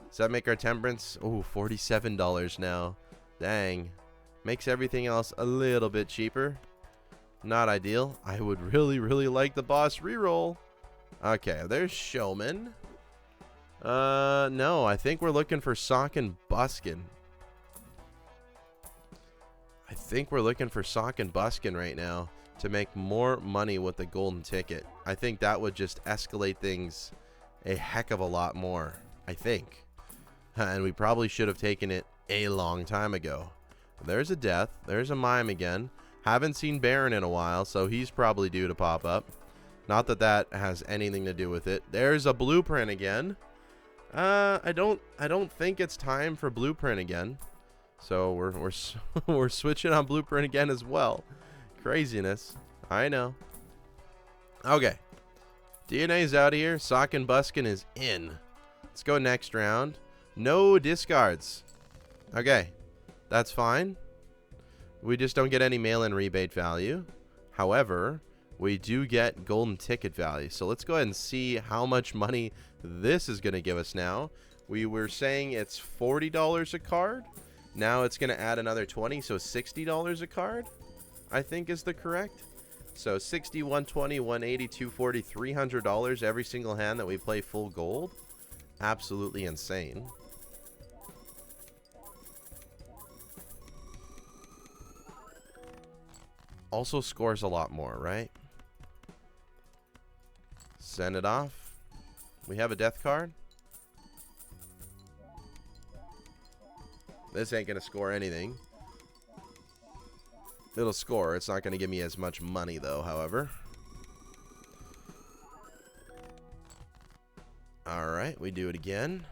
Does that make our temperance? Oh, $47 now. Dang. Makes everything else a little bit cheaper. Not ideal. I would really, really like the boss reroll. Okay, there's Showman. No, I think we're looking for Sock and Buskin. I think we're looking for Sock and Buskin right now to make more money with the golden ticket. I think that would just escalate things a heck of a lot more, I think. And we probably should have taken it a long time ago. There's a death. There's a mime again. Haven't seen Baron in a while, so he's probably due to pop up. Not that that has anything to do with it. There's a blueprint again. I don't think it's time for blueprint again. So we're switching on blueprint again as well. Craziness. I know. Okay. DNA's out of here. Sock and Buskin is in. Let's go next round. No discards. Okay. That's fine. We just don't get any mail-in rebate value. However, we do get golden ticket value. So let's go ahead and see how much money this is going to give us now. We were saying it's $40 a card. Now it's going to add another 20, so $60 a card, I think is the correct. So 60, 120, 180, 240, $300 every single hand that we play full gold. Absolutely insane. Also scores a lot more, right? Send it off. We have a death card. This ain't going to score anything. It'll score. It's not going to give me as much money, though, however. Alright, we do it again.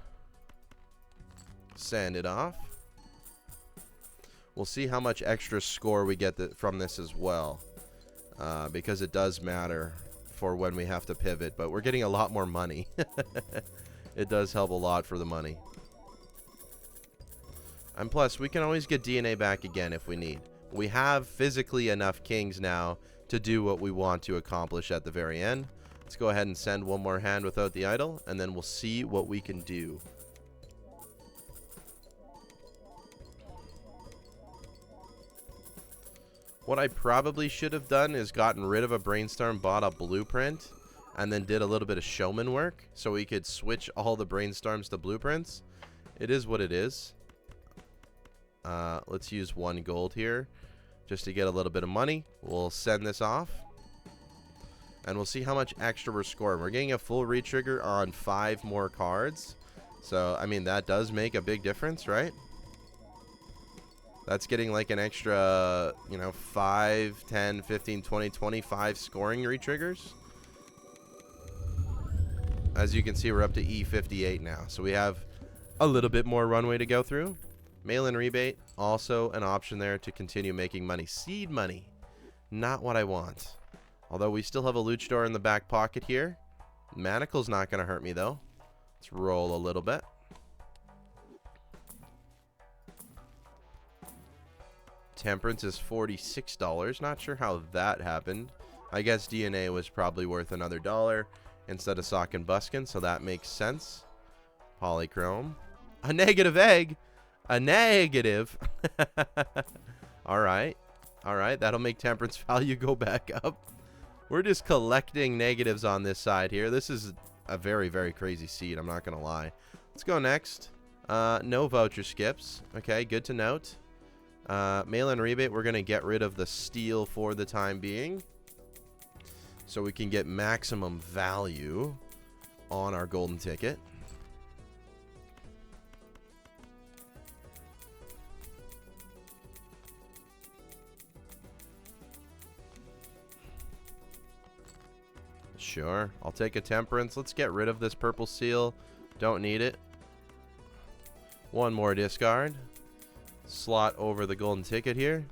Send it off. We'll see how much extra score we get from this as well. Because it does matter for when we have to pivot. But we're getting a lot more money. It does help a lot for the money. And plus, we can always get DNA back again if we need. We have physically enough kings now to do what we want to accomplish at the very end. Let's go ahead and send one more hand without the idol, and then we'll see what we can do. What I probably should have done is gotten rid of a brainstorm, bought a blueprint, and then did a little bit of showman work so we could switch all the brainstorms to blueprints. It is what it is. Let's use 1 gold here just to get a little bit of money. We'll send this off and we'll see how much extra we're scoring. We're getting a full retrigger on 5 more cards, so I mean that does make a big difference, right? That's getting like an extra, you know, 5, 10, 15, 20, 25 scoring retriggers. As you can see, we're up to E58 now, so we have a little bit more runway to go through. Mail-in rebate, also an option there to continue making money. Seed money, not what I want. Although we still have a luchador in the back pocket here. Manacle's not going to hurt me, though. Let's roll a little bit. Temperance is $46. Not sure how that happened. I guess DNA was probably worth another $1 instead of sock and buskin, so that makes sense. Polychrome. A negative egg. A negative. All right. All right. That'll make temperance value go back up. We're just collecting negatives on this side here. This is a very, very crazy seed. I'm not going to lie. Let's go next. No voucher skips. Okay, good to note. Mail-in rebate, we're going to get rid of the steal for the time being, so we can get maximum value on our golden ticket. Sure, I'll take a temperance. Let's get rid of this purple seal. Don't need it. One more discard. Slot over the golden ticket here.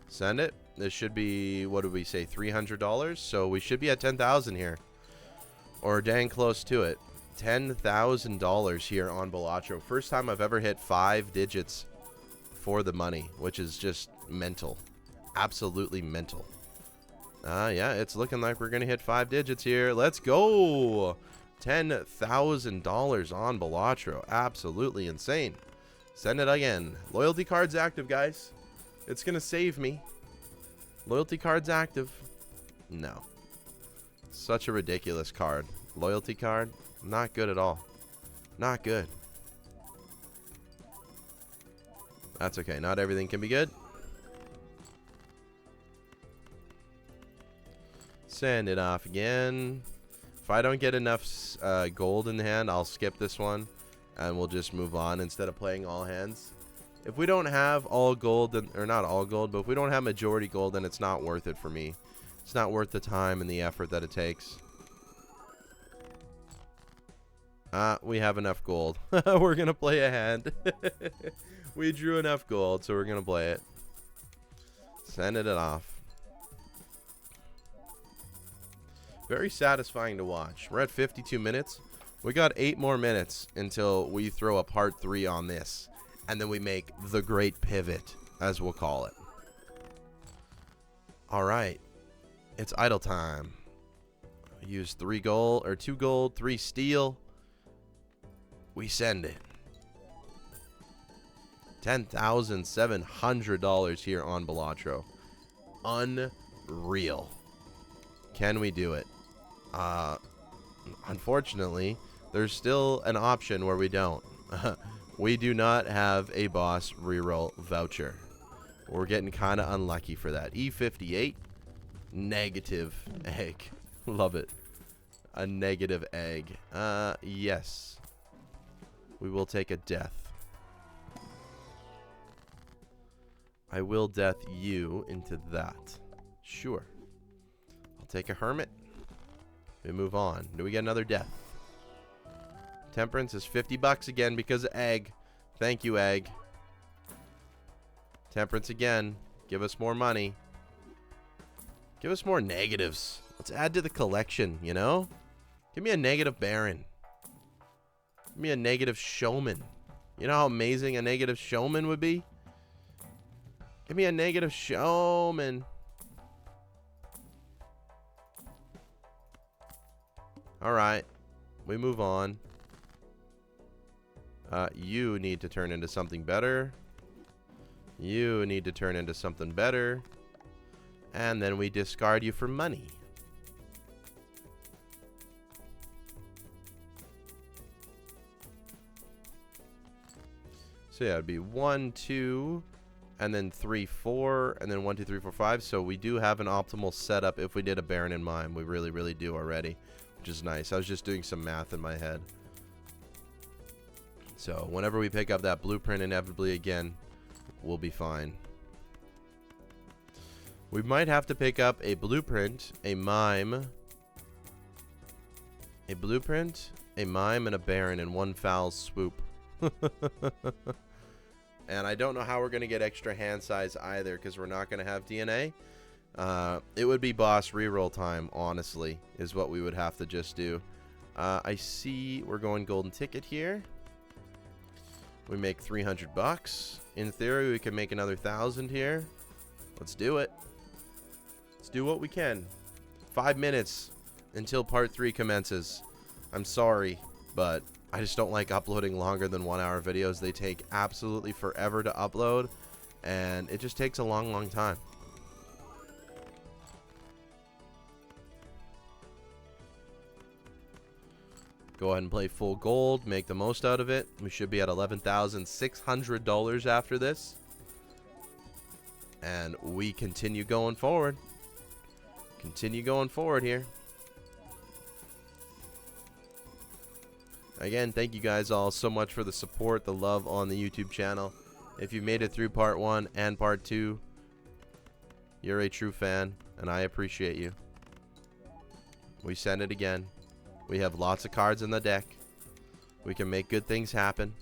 Send it. This should be, what did we say, $300? So we should be at $10,000 here. Or dang close to it. $10,000 here on Balatro. First time I've ever hit 5 digits for the money, which is just mental. Absolutely mental. Yeah, it's looking like we're going to hit 5 digits here. Let's go. $10,000 on Balatro. Absolutely insane. Send it again. Loyalty card's active, guys. It's going to save me. Loyalty card's active. No. Such a ridiculous card. Loyalty card, not good at all. Not good. That's okay. Not everything can be good. Send it off again. If I don't get enough gold in the hand, I'll skip this one. And we'll just move on instead of playing all hands. If we don't have all gold, or not all gold, but if we don't have majority gold, then it's not worth it for me. It's not worth the time and the effort that it takes. We have enough gold. We're going to play a hand. We drew enough gold, so we're going to play it. Send it off. Very satisfying to watch. We're at 52 minutes. We got 8 more minutes until we throw a part 3 on this. And then we make the great pivot, as we'll call it. All right. It's idle time. Use 3 gold, or 2 gold, 3 steel. We send it. $10,700 here on Balatro. Unreal. Can we do it? Unfortunately, there's still an option where we don't. We do not have a boss reroll voucher. We're getting kind of unlucky for that. E58. Negative egg. Love it. A negative egg. Yes. We will take a death. I will death you into that. Sure. I'll take a hermit. We move on. Do we get another death? Temperance is $50 again because of egg. Thank you, egg. Temperance again. Give us more money. Give us more negatives. Let's add to the collection, you know? Give me a negative baron. Give me a negative showman. You know how amazing a negative showman would be? Give me a negative showman. Alright. We move on. You need to turn into something better. You need to turn into something better. And then we discard you for money. So yeah, it'd be 1, 2, and then 3, 4, and then 1, 2, 3, 4, 5. So we do have an optimal setup if we did a Baron in Mime. We really, really do already, which is nice. I was just doing some math in my head. So whenever we pick up that blueprint inevitably again, we'll be fine. We might have to pick up a blueprint, a mime, a blueprint, a mime, and a Baron in one foul swoop. And I don't know how we're going to get extra hand size either, because we're not going to have DNA. It would be boss reroll time, honestly, is what we would have to just do. I see we're going golden ticket here. We make 300 bucks. In theory, we can make another 1,000 here. Let's do it. Let's do what we can. 5 minutes until part 3 commences. I'm sorry, but I just don't like uploading longer than 1 hour videos. They take absolutely forever to upload, and it just takes a long time. Go ahead and play full gold. Make the most out of it. We should be at $11,600 after this. And we continue going forward. Continue going forward here. Again, thank you guys all so much for the support, the love on the YouTube channel. If you made it through part 1 and part 2, you're a true fan, and I appreciate you. We send it again. We have lots of cards in the deck. We can make good things happen.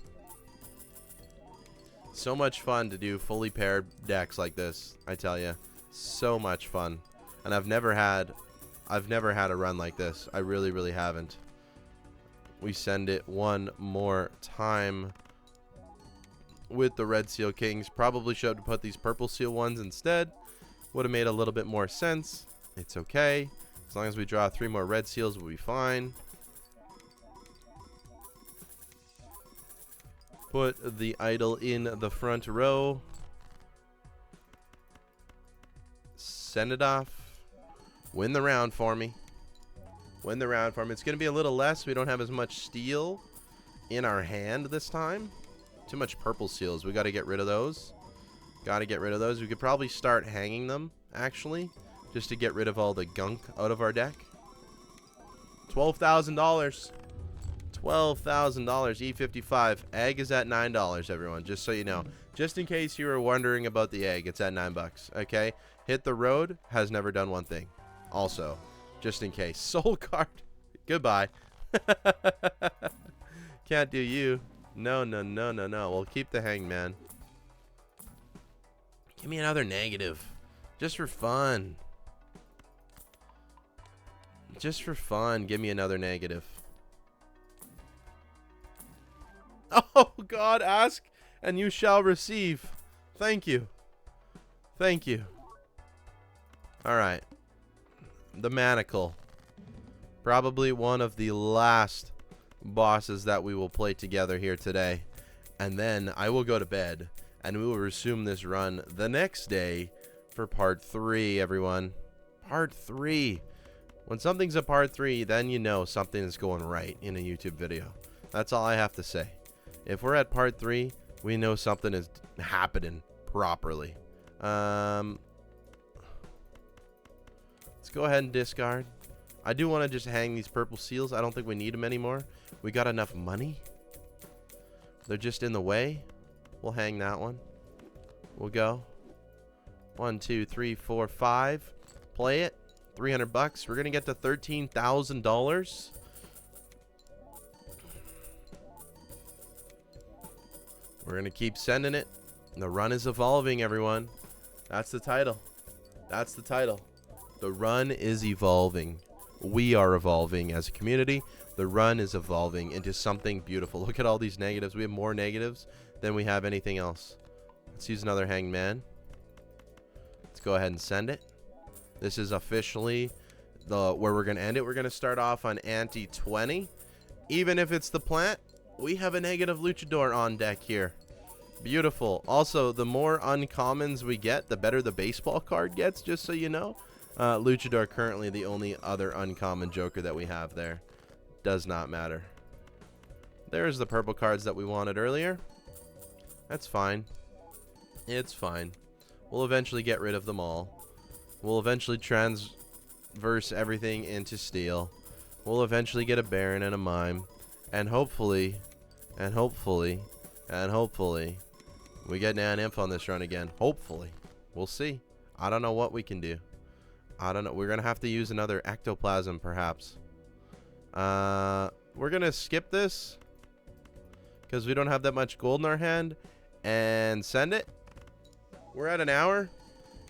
So much fun to do fully paired decks like this, I tell you. So much fun. And I've never had a run like this. I really haven't. We send it one more time with the red seal kings. Probably should have put these purple seal ones instead. Would have made a little bit more sense. It's okay. As long as we draw 3 more red seals, we'll be fine. Put the idol in the front row. Send it off. Win the round for me. Win the round for me. It's going to be a little less. We don't have as much steel in our hand this time. Too much purple seals. We got to get rid of those. Got to get rid of those. We could probably start hanging them, actually, just to get rid of all the gunk out of our deck. $12,000. $12,000. E55. Egg is at $9, everyone, just so you know. Just in case you were wondering about the egg, it's at $9, okay? Hit the road has never done one thing. Also, just in case. Soul card. Goodbye. Can't do you. No. We'll keep the hangman. Give me another negative. Just for fun. Just for fun, give me another negative. Oh, God, ask and you shall receive. Thank you. Thank you. All right. The Manacle. Probably one of the last bosses that we will play together here today. And then I will go to bed, and we will resume this run the next day for part 3, everyone. Part 3. When something's a part 3, then you know something is going right in a YouTube video. That's all I have to say. If we're at part 3, we know something is happening properly. Let's go ahead and discard. I do want to just hang these purple seals. I don't think we need them anymore. We got enough money. They're just in the way. We'll hang that one. We'll go. 1, 2, 3, 4, 5. Play it. 300 bucks. We're going to get to $13,000. We're going to keep sending it. The run is evolving, everyone. That's the title. That's the title. The run is evolving. We are evolving as a community. The run is evolving into something beautiful. Look at all these negatives. We have more negatives than we have anything else. Let's use another hangman. Let's go ahead and send it. This is officially where we're going to end it. We're going to start off on ante 20. Even if it's the plant, we have a negative luchador on deck here. Beautiful. Also, the more uncommons we get, the better the baseball card gets, just so you know. Luchador currently the only other uncommon joker that we have there. Does not matter. There's the purple cards that we wanted earlier. That's fine. It's fine. We'll eventually get rid of them all. We'll eventually transverse everything into steel. We'll eventually get a Baron and a Mime. And hopefully, we get an Imp on this run again. Hopefully. We'll see. I don't know what we can do. I don't know. We're going to have to use another Ectoplasm, perhaps. We're going to skip this because we don't have that much gold in our hand. and send it. We're at an hour.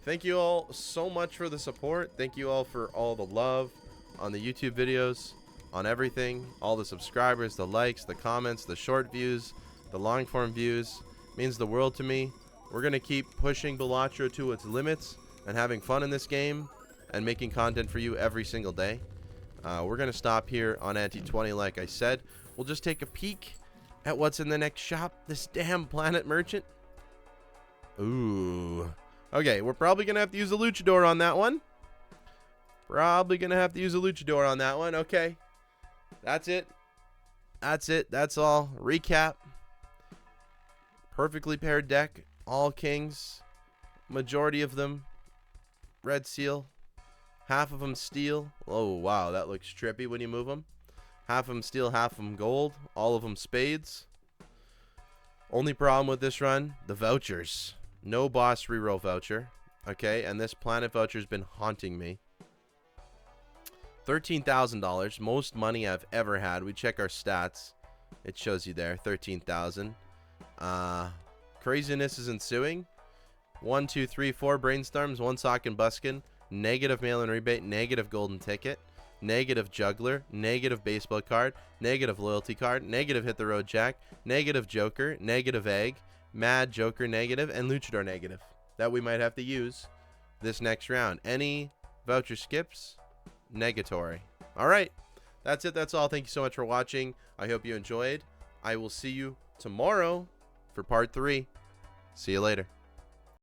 Thank you all so much for the support. Thank you all for all the love on the YouTube videos, on everything, all the subscribers, the likes, the comments, the short views, the long form views. It means the world to me. We're going to keep pushing Balatro to its limits and having fun in this game and making content for you every single day. We're going to stop here on Ante 20 like I said. We'll just take a peek at what's in the next shop. This damn Planet Merchant. Ooh. Okay, we're probably going to have to use a luchador on that one. Probably going to have to use a luchador on that one. Okay. That's it. That's it. That's all. Recap. Perfectly paired deck. All kings. Majority of them red seal. Half of them steel. Oh, wow. That looks trippy when you move them. Half of them steel, half of them gold. All of them spades. Only problem with this run, the vouchers. No boss reroll voucher. Okay, and this planet voucher has been haunting me. $13,000. Most money I've ever had. We check our stats. It shows you there. 13,000. Craziness is ensuing. 1, 2, 3, 4 brainstorms. 1 sock and buskin. Negative mail-in rebate. Negative golden ticket. Negative juggler. Negative baseball card. Negative loyalty card. Negative hit the road jack. Negative joker. Negative egg. Mad joker negative. And luchador negative. That we might have to use this next round. Any voucher skips? Negatory. Alright. That's it. That's all. Thank you so much for watching. I hope you enjoyed. I will see you tomorrow for part 3. See you later.